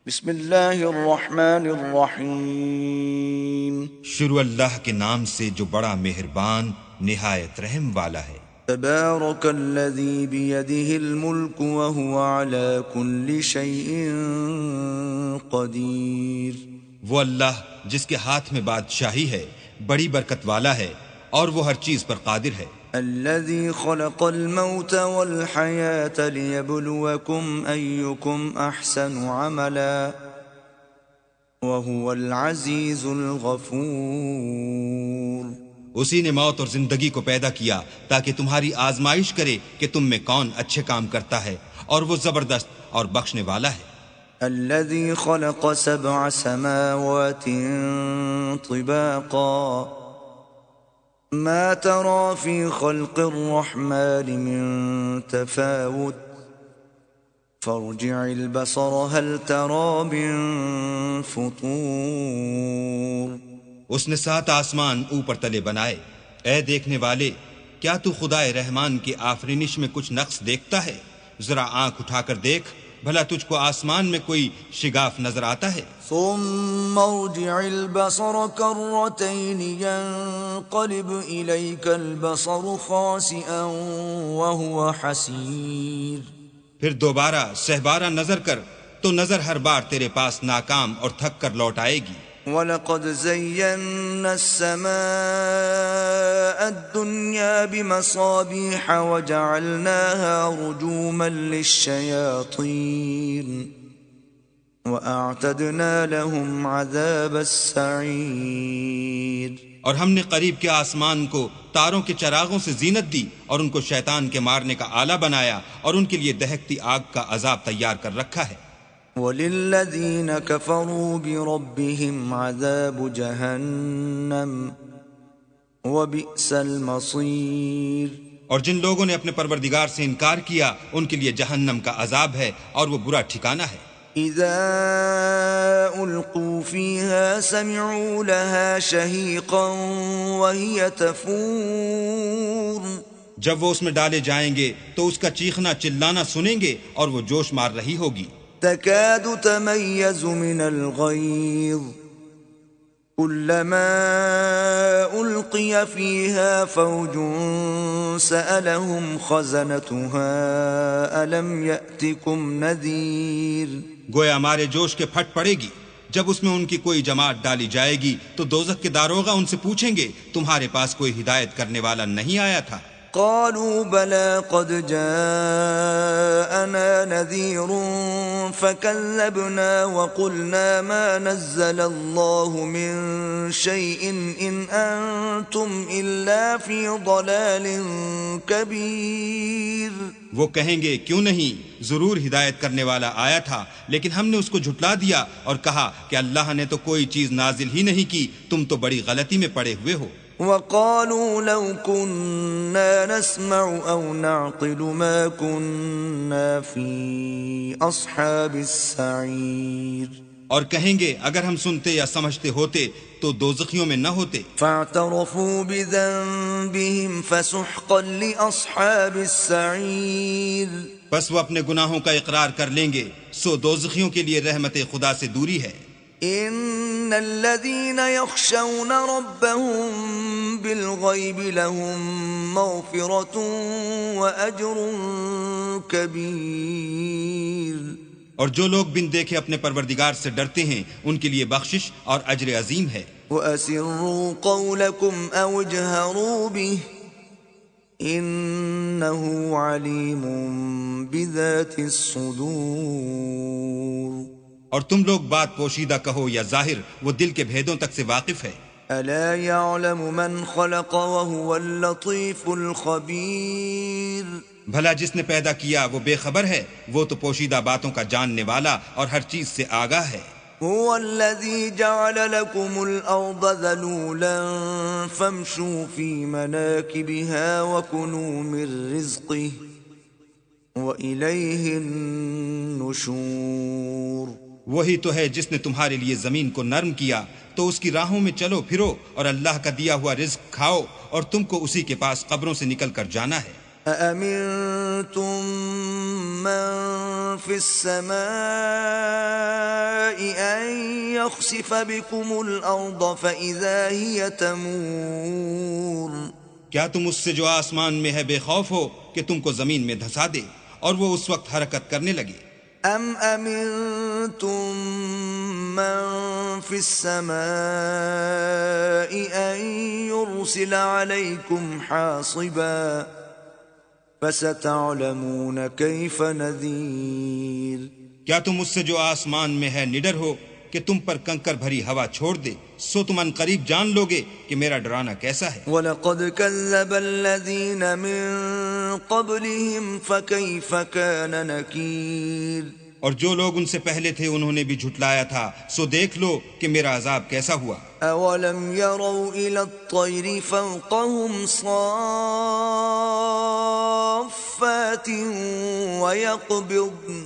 بسم اللہ الرحمن الرحیم. شروع اللہ کے نام سے جو بڑا مہربان نہایت رحم والا ہے. تبارک الذی بیدہ الملک وہو علی کل شیء قدیر. وہ اللہ جس کے ہاتھ میں بادشاہی ہے بڑی برکت والا ہے اور وہ ہر چیز پر قادر ہے. الذي خلق الموت والحياة ليبلوكم أيكم أحسن عملا وهو العزيز الغفور. اسی نے موت اور زندگی کو پیدا کیا تاکہ تمہاری آزمائش کرے کہ تم میں کون اچھے کام کرتا ہے اور وہ زبردست اور بخشنے والا ہے. الذي خلق 7 سماوات طباقا ما ترى في خلق الرحمن من تفاوت فارجع البصر هل ترى من فطور. اس نے 7 آسمان اوپر تلے بنائے. اے دیکھنے والے، کیا تو خدائے رحمان کی آفرینش میں کچھ نقص دیکھتا ہے؟ ذرا آنکھ اٹھا کر دیکھ، بھلا تجھ کو آسمان میں کوئی شگاف نظر آتا ہے؟ ثم ارجع البصر كرتين ينقلب إليك البصر خاسئا وهو حسير. پھر دوبارہ سہبارہ نظر کر تو نظر ہر بار تیرے پاس ناکام اور تھک کر لوٹ آئے گی. وَلَقَدْ زَيَّنَّا السَّمَاءَ الدُّنْيَا بِمَصَابِيحَ وَجَعَلْنَاهَا رُجُومًا لِلشَّيَاطِينِ وَأَعْتَدْنَا لَهُمْ عَذَابَ السَّعِيرِ. اور ہم نے قریب کے آسمان کو تاروں کے چراغوں سے زینت دی اور ان کو شیطان کے مارنے کا آلہ بنایا اور ان کے لیے دہکتی آگ کا عذاب تیار کر رکھا ہے. وَلِلَّذِينَ كَفَرُوا بِرَبِّهِمْ عَذَابُ جَهَنَّمَ وَبِئْسَ الْمَصِيرُ. اور جن لوگوں نے اپنے پروردگار سے انکار کیا ان کے لیے جہنم کا عذاب ہے اور وہ برا ٹھکانہ ہے. اذا القوا فيها سمعوا لها شهيقا وهي تفور. جب وہ اس میں ڈالے جائیں گے تو اس کا چیخنا چلانا سنیں گے اور وہ جوش مار رہی ہوگی. تكاد تميز من الغيظ كلما ألقي فيها فوج سألهم خزنتها ألم يأتكم نذير. گویا ہمارے جوش کے پھٹ پڑے گی. جب اس میں ان کی کوئی جماعت ڈالی جائے گی تو دوزخ کے داروغہ ان سے پوچھیں گے تمہارے پاس کوئی ہدایت کرنے والا نہیں آیا تھا؟ قالوا بلى قد جاءنا نذير فكذبنا وقلنا ما نزل الله من شيء إن أنتم إلا في ضلال كبير. وہ کہیں گے کیوں نہیں، ضرور ہدایت کرنے والا آیا تھا لیکن ہم نے اس کو جھٹلا دیا اور کہا کہ اللہ نے تو کوئی چیز نازل ہی نہیں کی، تم تو بڑی غلطی میں پڑے ہوئے ہو. وقالوا لو كنا نسمع أو نعقل ما كنا في أصحاب السعير. اور کہیں گے اگر ہم سنتے یا سمجھتے ہوتے تو دوزخیوں میں نہ ہوتے. فاعترفوا بذنبهم فسحقا لأصحاب السعير. بس وہ اپنے گناہوں کا اقرار کر لیں گے، سو دوزخیوں کے لیے رحمت خدا سے دوری ہے. ان الذين يخشون ربهم بالغيب لهم مغفرة واجر كبير. اور جو لوگ بن دیکھے اپنے پروردگار سے ڈرتے ہیں ان کے لیے بخشش اور اجر عظیم ہے. واسروا قولكم او اجهروا به انه عليم بذات الصدور. اور تم لوگ بات پوشیدہ کہو یا ظاہر، وہ دل کے بھیدوں تک سے واقف ہے. الا يعلم من خلق وهو اللطيف الخبير. بھلا جس نے پیدا کیا وہ بے خبر ہے، وہ تو پوشیدہ باتوں کا جاننے والا اور ہر چیز سے آگاہ ہے. هو الذي جعل لكم الأرض ذلولا فامشوا في مناكبها وكلوا من رزقه وإليه النشور. وہی تو ہے جس نے تمہارے لیے زمین کو نرم کیا تو اس کی راہوں میں چلو پھرو اور اللہ کا دیا ہوا رزق کھاؤ اور تم کو اسی کے پاس قبروں سے نکل کر جانا ہے. أأمنتم من في السماء أن يخسف بكم الأرض فإذا هي تمور کیا تم اس سے جو آسمان میں ہے بے خوف ہو کہ تم کو زمین میں دھسا دے اور وہ اس وقت حرکت کرنے لگے؟ ام امنتم من في السماء ان يرسل عليكم حاصبا فستعلمون كيف نذير کیا تم اس سے جو آسمان میں ہے نڈر ہو کہ تم پر کنکر بھری ہوا چھوڑ دے، سو تم ان قریب جان لوگے کہ میرا ڈرانا کیسا ہے۔ وَلَقَدْ كَذَّبَ الَّذِينَ مِن قَبْلِهِمْ فَكَيْفَ كَانَ نَكِيرٌ اور جو لوگ ان سے پہلے تھے انہوں نے بھی جھٹلایا تھا، سو دیکھ لو کہ میرا عذاب کیسا ہوا۔ أَوَلَمْ يَرَوْا إِلَى الطَّيْرِ فَوْقَهُمْ صَافَّاتٍ وَيَقْبِضْنَ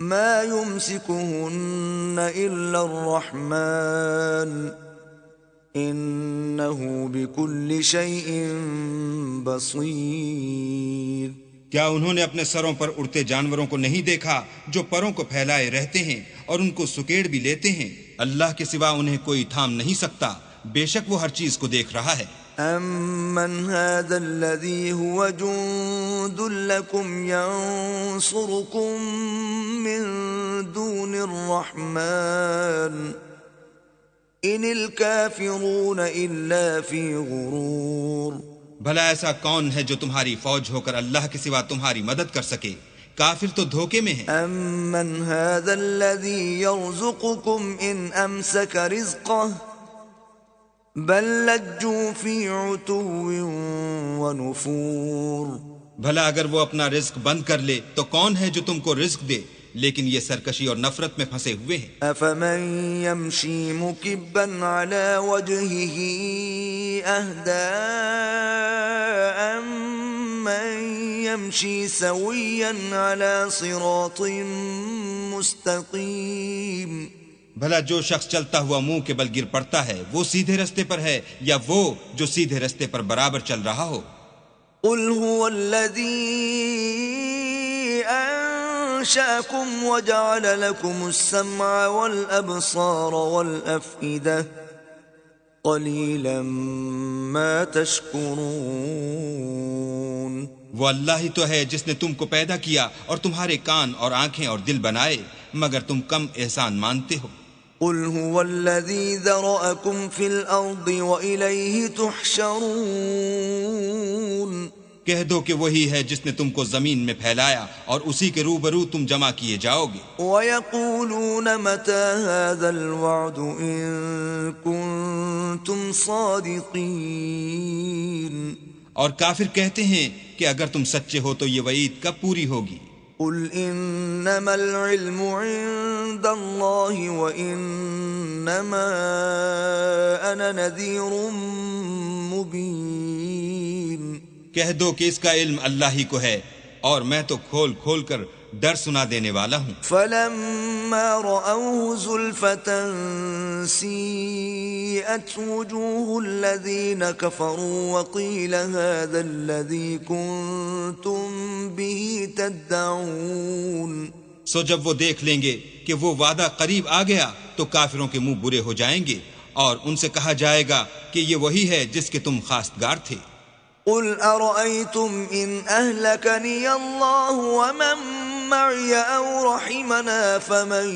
ما يمسكهن إلا الرحمن إنه بكل شيء بصير کیا انہوں نے اپنے سروں پر اڑتے جانوروں کو نہیں دیکھا جو پروں کو پھیلائے رہتے ہیں اور ان کو سکیڑ بھی لیتے ہیں؟ اللہ کے سوا انہیں کوئی تھام نہیں سکتا، بے شک وہ ہر چیز کو دیکھ رہا ہے۔ أَمَّنْ هَذَا الَّذِي هُوَ جُندٌ لَكُمْ يَنصُرُكُم مِّن دُونِ الرَّحْمَنِ إِنِ الْكَافِرُونَ إِلَّا فِي غُرُورٍ بھلا ایسا کون ہے جو تمہاری فوج ہو کر اللہ کے سوا تمہاری مدد کر سکے؟ کافر تو دھوکے میں ہیں۔ أَمَّنْ هَذَا الَّذِي يَرْزُقُكُمْ إِنْ أَمْسَكَ رِزْقَهُ بل لجوا فی عتو ونفور بھلا اگر وہ اپنا رزق بند کر لے تو کون ہے جو تم کو رزق دے، لیکن یہ سرکشی اور نفرت میں پھنسے ہوئے ہیں۔ افمن یمشی مکبا علی وجہہ اہدی امن یمشی سویا علی صراط مستقیم بھلا جو شخص چلتا ہوا منہ کے بل گر پڑتا ہے وہ سیدھے رستے پر ہے یا وہ جو سیدھے رستے پر برابر چل رہا ہو؟ قل هو الذي انشأكم وجعل لكم السمع والابصار والافئدة قليلا ما تشكرون وہ اللہ ہی تو ہے جس نے تم کو پیدا کیا اور تمہارے کان اور آنکھیں اور دل بنائے، مگر تم کم احسان مانتے ہو۔ قل هو الذي ذرأكم في الأرض وإليه تحشرون کہہ دو کہ وہی ہے جس نے تم کو زمین میں پھیلایا اور اسی کے روبرو تم جمع کیے جاؤ گے۔ وَيَقُولُونَ مَتَى هَذَا الْوَعْدُ إِن كُنتُمْ صَادِقِينَ اور کافر کہتے ہیں کہ اگر تم سچے ہو تو یہ وعید کب پوری ہوگی؟ قل انما العلم عند الله وانما انا نذير مبين کہہ دو کہ اس کا علم اللہ ہی کو ہے اور میں تو کھول کھول کر ڈر سنا دینے والا ہوں۔ فلما رأوه زلفة سيئت وجوه الذين كفروا وقيل هذا الذي كنتم به تدعون سو جب وہ دیکھ لیں گے کہ وہ وعدہ قریب آ گیا تو کافروں کے منہ برے ہو جائیں گے اور ان سے کہا جائے گا کہ یہ وہی ہے جس کے تم خواستگار تھے۔ قل أرأيتم إن أهلكني الله ومن معي أو رحمنا فمن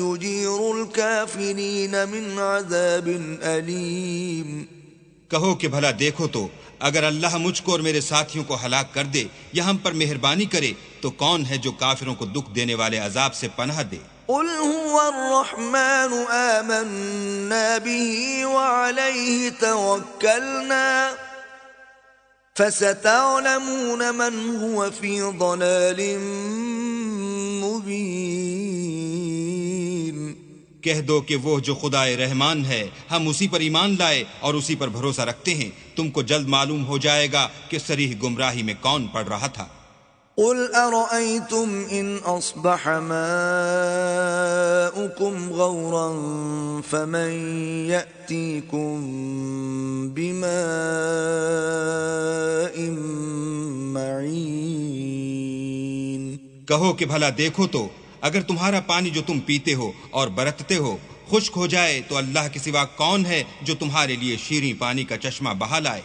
يجير الكافرين من عذاب أليم کہو کہ بھلا دیکھو تو اگر اللہ مجھ کو اور میرے ساتھیوں کو ہلاک کر دے یا ہم پر مہربانی کرے تو کون ہے جو کافروں کو دکھ دینے والے عذاب سے پناہ دے؟ قل هو الرحمن آمنا به وعليه توكلنا فستعلمون من هو في ضلال مبين کہہ دو کہ وہ جو خدائے رحمان ہے ہم اسی پر ایمان لائے اور اسی پر بھروسہ رکھتے ہیں، تم کو جلد معلوم ہو جائے گا کہ صریح گمراہی میں کون پڑ رہا تھا۔ قل أرأيتم إن أصبح ماؤكم غورا فمن يأتيكم بماء معين کہو کہ بھلا دیکھو تو اگر تمہارا پانی جو تم پیتے ہو اور برتتے ہو خشک ہو جائے تو اللہ کے سوا کون ہے جو تمہارے لیے شیریں پانی کا چشمہ بہا لائے؟